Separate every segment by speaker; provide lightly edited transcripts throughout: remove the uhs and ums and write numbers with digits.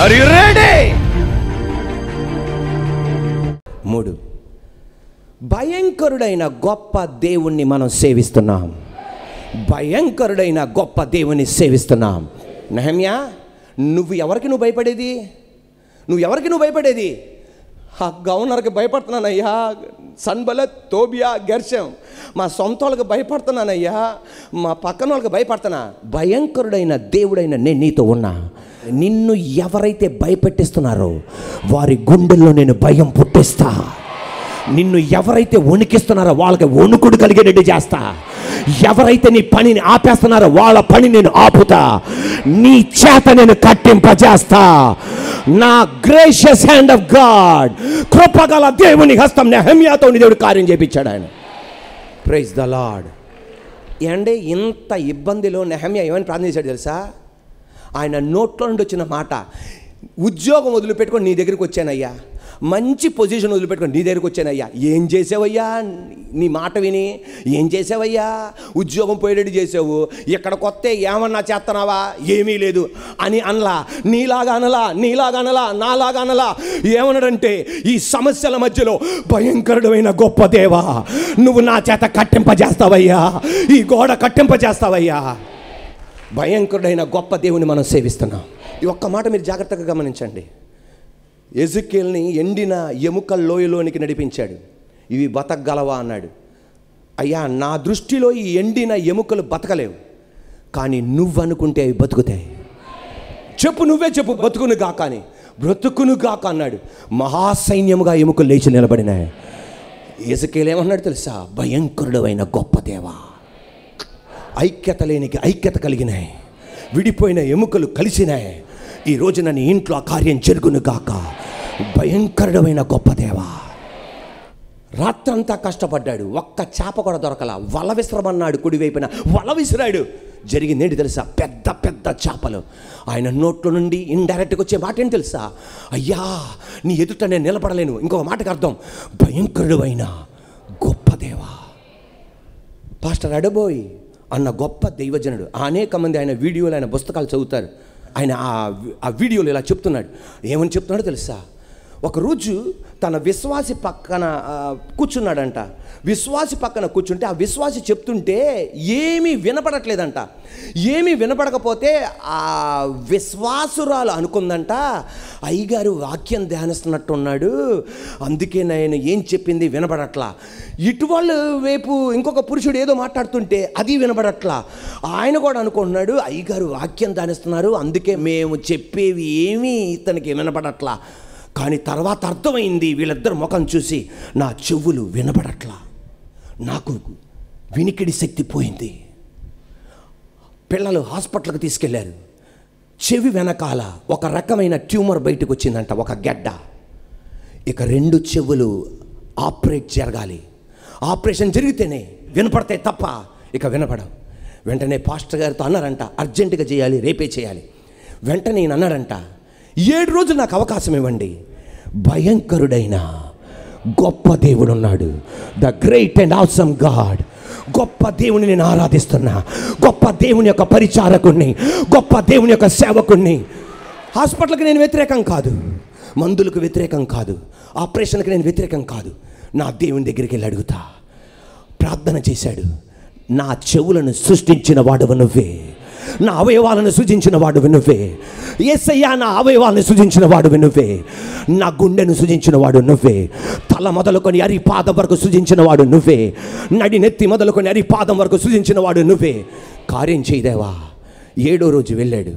Speaker 1: Are you ready? 3, భయంకరుడైన గొప్ప దేవుణ్ణి మనం సేవిస్తున్నాం. భయంకరుడైన గొప్ప దేవుని సేవిస్తున్నాం. నెహమ్యా, నువ్వు ఎవరికి భయపడేది? నువ్వు భయపడేది? ఆ గవర్నర్కి భయపడుతున్నానయ్యా, సన్బలత్, తోబియా, గెర్షం, మా సొంత వాళ్ళకి భయపడుతున్నానయ్యా, మా పక్కన వాళ్ళకి భయపడుతున్నా. భయంకరుడైన దేవుడైన నేను నీతో ఉన్నా. నిన్ను ఎవరైతే భయపెట్టిస్తున్నారో వారి గుండెల్లో నేను భయం పుట్టిస్తా. నిన్ను ఎవరైతే వణికిస్తున్నారో వాళ్ళకి వణుకుడు కలిగేటట్టు చేస్తా. ఎవరైతే నీ పనిని ఆపేస్తున్నారో వాళ్ళ పని నేను ఆపుతా. నీ చేత నేను కట్టింపజేస్తా. నా గ్రేషియస్ హ్యాండ్ ఆఫ్ గాడ్, కృపగల దేవుని హస్తం నెహమ్యాతో దేవుడు కార్యం చేయించాడు. ఆయన ప్రైజ్ ద లార్డ్. అంటే ఇంత ఇబ్బందిలో నెహమ్యా ఏమని ప్రార్థించాడు తెలుసా? ఆయన నోట్లో నుండి వచ్చిన మాట, ఉద్యోగం వదిలిపెట్టుకొని నీ దగ్గరికి వచ్చానయ్యా, మంచి పొజిషన్ వదిలిపెట్టుకొని నీ దగ్గరికి వచ్చానయ్యా. ఏం చేసావయ్యా? నీ మాట విని ఏం చేసావయ్యా? ఉద్యోగం పోయేటట్టు చేసావు. ఇక్కడ కొత్త ఏమన్నా చేస్తున్నావా? ఏమీ లేదు అని అనలా. నీలాగా అనలా, నాలాగా అనలా. ఏమన్నాడంటే, ఈ సమస్యల మధ్యలో భయంకరుడమైన గొప్ప దేవా, నువ్వు నా చేత కట్టింపజేస్తావయ్యా, ఈ గోడ కట్టింపజేస్తావయ్యా. భయంకరుడైన గొప్ప దేవుని మనం సేవిస్తున్నాం. ఈ ఒక్క మాట మీరు జాగ్రత్తగా గమనించండి. ఎజెకియల్ని ఎండిన ఎముకల లోయలోనికి నడిపించాడు. ఇవి బతకగలవా అన్నాడు. అయ్యా, నా దృష్టిలో ఈ ఎండిన ఎముకలు బతకలేవు, కానీ నువ్వు అనుకుంటే అవి బతుకుతాయి. చెప్పు, నువ్వే చెప్పు, బతుకును గాక అని. బ్రతుకును గాక అన్నాడు. మహాసైన్యముగా ఎముకలు లేచి నిలబడినాయి. ఎజెకియల్ ఏమన్నాడు తెలుసా? భయంకరుడు అయిన గొప్ప దేవా, ఐక్యత లేనికి ఐక్యత కలిగినాయి, విడిపోయిన ఎముకలు కలిసినాయి. ఈ రోజున నీ ఇంట్లో ఆ కార్యం జరుగును గాక. భయంకరుడమైన గొప్ప దేవా. రాత్రంతా కష్టపడ్డాడు, ఒక్క చేప కూడా దొరకలా. వల విసరమన్నాడు, కుడివైపున వల విసిరాడు. జరిగిందేంటి తెలుసా? పెద్ద పెద్ద చేపలు. ఆయన నోట్లో నుండి ఇండైరెక్ట్గా వచ్చే మాట ఏంటి తెలుసా? అయ్యా, నీ ఎదుట నేను నిలబడలేను. ఇంకొక మాటకు అర్థం, భయంకరుడు అయిన గొప్ప దేవా. పాస్టర్ అడబోయ్ అన్న గొప్ప దైవజనుడు, అనేక మంది ఆయన వీడియోలు, ఆయన పుస్తకాలు చదువుతారు. ఆయన ఆ వీడియోలు ఇలా చెప్తున్నాడు. ఏమని చెప్తున్నాడో తెలుసా? ఒకరోజు తన విశ్వాసి పక్కన కూర్చున్నాడంట. విశ్వాసి పక్కన కూర్చుంటే ఆ విశ్వాసి చెప్తుంటే ఏమీ వినపడట్లేదంట. ఏమీ వినపడకపోతే ఆ విశ్వాసురాలు అనుకుందంట, అయ్యగారు వాక్యం ధ్యానిస్తున్నట్టు ఉన్నాడు, అందుకే నేను ఏం చెప్పింది వినపడట్లా. ఇటువాళ్ళు వైపు ఇంకొక పురుషుడు ఏదో మాట్లాడుతుంటే అది వినపడట్లా. ఆయన కూడా అనుకుంటున్నాడు, అయ్యగారు వాక్యం ధ్యానిస్తున్నారు, అందుకే మేము చెప్పేవి ఏమీ ఇతనికి వినపడట్లా. కానీ తర్వాత అర్థమైంది, వీళ్ళిద్దరు ముఖం చూసి, నా చెవులు వినపడట్లా, నాకు వినికిడి శక్తి పోయింది. పిల్లలు హాస్పిటల్కి తీసుకెళ్లారు. చెవి వెనకాల ఒక రకమైన ట్యూమర్ బయటకు వచ్చిందంట, ఒక గెడ్డ. ఇక 2 చెవులు ఆపరేట్ జరగాలి. ఆపరేషన్ జరిగితేనే వినపడతాయి తప్ప ఇక వినపడవు. వెంటనే పాస్టర్ గారితో అన్నారంట, అర్జెంటుగా చేయాలి, రేపే చేయాలి. వెంటనే నేను అన్నాడంట, 7 రోజులు నాకు అవకాశం ఇవ్వండి. భయంకరుడైన గొప్ప దేవుడు ఉన్నాడు, the great and awesome God. గొప్ప దేవుని నేను ఆరాధిస్తున్నా, గొప్ప దేవుని యొక్క పరిచారకుణ్ణి, గొప్ప దేవుని యొక్క సేవకుణ్ణి. హాస్పిటల్కి నేను వ్యతిరేకం కాదు, మందులకు వ్యతిరేకం కాదు, ఆపరేషన్కి నేను వ్యతిరేకం కాదు. నా దేవుని దగ్గరికి వెళ్ళి అడుగుతా. ప్రార్థన చేశాడు. నా చెవులను సృష్టించిన వాడవు నువ్వే, నా అవయవాలను సృజించిన వాడు నువ్వే. యేసయ్యా, నా అవయవాలను సృజించిన వాడు నువ్వే, నా గుండెను సృజించిన వాడు నువ్వే, తల మొదలుకొని అరిపాదం వరకు సృజించిన వాడు నువ్వే, నడి నెత్తి మొదలుకొని అరిపాదం వరకు సృజించిన వాడు నువ్వే. కార్యం చేయదేవా. 7వ రోజు వెళ్ళాడు.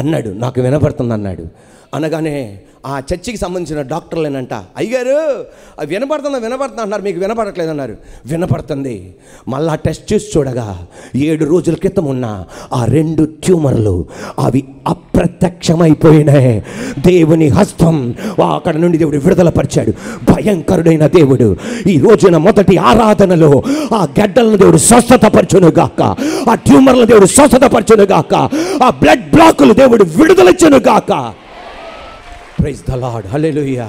Speaker 1: అన్నాడు, నాకు వినపడుతుంది అన్నాడు. అనగానే ఆ చర్చికి సంబంధించిన డాక్టర్లేనంట, అయ్యగారు వినపడుతుందా అన్నారు, మీకు వినపడట్లేదు అన్నారు. వినపడుతుంది. మళ్ళా టెస్ట్ చేసి చూడగా 7 రోజుల క్రితం ఉన్న ఆ 2 ట్యూమర్లు అవి అప్రత్యక్షమైపోయినాయి. దేవుని హస్తం అక్కడ నుండి దేవుడు విడుదలపరిచాడు. భయంకరుడైన దేవుడు ఈ రోజున మొదటి ఆరాధనలో ఆ గడ్డలను దేవుడు స్వస్థతపరచును గాక, ఆ ట్యూమర్లను దేవుడు స్వస్థతపరచును గాక, ఆ బ్లడ్ బ్లాకులు దేవుడు విడుదలచ్చును గాక. ప్రైజ్ ద లార్డ్, హల్లెలూయా.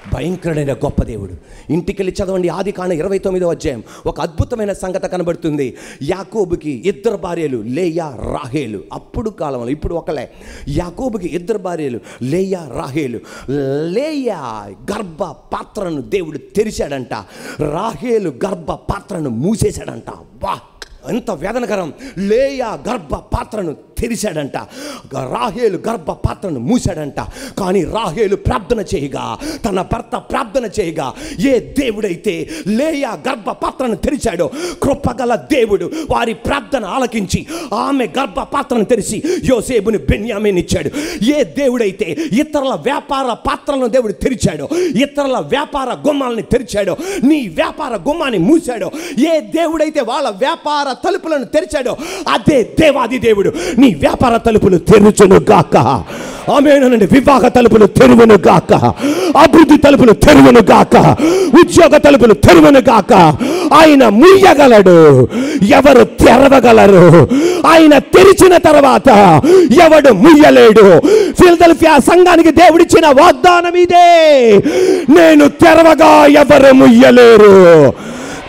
Speaker 1: భయంకరుడైన గొప్ప దేవుడు. ఇంటికెళ్ళి చదవండి, ఆదికాండం 29వ అధ్యాయం. ఒక అద్భుతమైన సంగతి కనబడుతుంది. యాకోబుకి 2 భార్యలు, లేయా రాహేలు. అప్పుడు కాలంలో, ఇప్పుడు ఒకలే. యాకోబుకి 2 భార్యలు, లేయా రాహేలు. లేయా గర్భ పాత్రను దేవుడు తెరిచాడంట, రాహేలు గర్భ పాత్రను మూసేశాడంట. వా, ఎంత వేదనకరం! లేయా గర్భ పాత్రను తెరిచాడంట, రాహేలు గర్భ పాత్రను మూసాడంట. కానీ రాహేలు ప్రార్థన చేయగా, తన భర్త ప్రార్థన చేయగా, ఏ దేవుడైతే లేయా గర్భ పాత్రను తెరిచాడో కృపగల దేవుడు వారి ప్రార్థన ఆలకించి ఆమె గర్భ పాత్రను తెరిచి యోసేపుని బెన్యామీని ఇచ్చాడు. ఏ దేవుడైతే ఇతరుల వ్యాపార పాత్రలను దేవుడు తెరిచాడో, ఇతరుల వ్యాపార గుమ్మాలని తెరిచాడో, నీ వ్యాపార గుమ్మాన్ని మూసాడో, ఏ దేవుడైతే వాళ్ళ వ్యాపార తలుపులను తెరిచాడో అదే దేవాది దేవుడు నీ వ్యాపార తలుపులు తెరుచును గాక. ఆమేనండి. వివాహ తలుపులు తెరువును గాక, అభివృద్ధి తలుపులు తెరువును గాక, ఉద్యోగ తలుపులు తెరువును గాక. ఆయన ముయ్యగలడు, ఎవరు తెరవగలరు? ఆయన తెరిచిన తర్వాత ఎవడు ముయ్యలేడు. ఫిలదెల్ఫియా సంఘానికి దేవుడిచ్చిన వాగ్దానం ఇదే, నేను తెరవగా ఎవరు ముయ్యలేరు.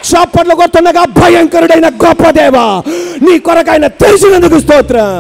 Speaker 1: చప్పట్లు కొడుతుండగా భయంకరుడైన గొప్ప దేవా, నీ కొరకు ఆయన తెరిచినందుకు స్తోత్రం.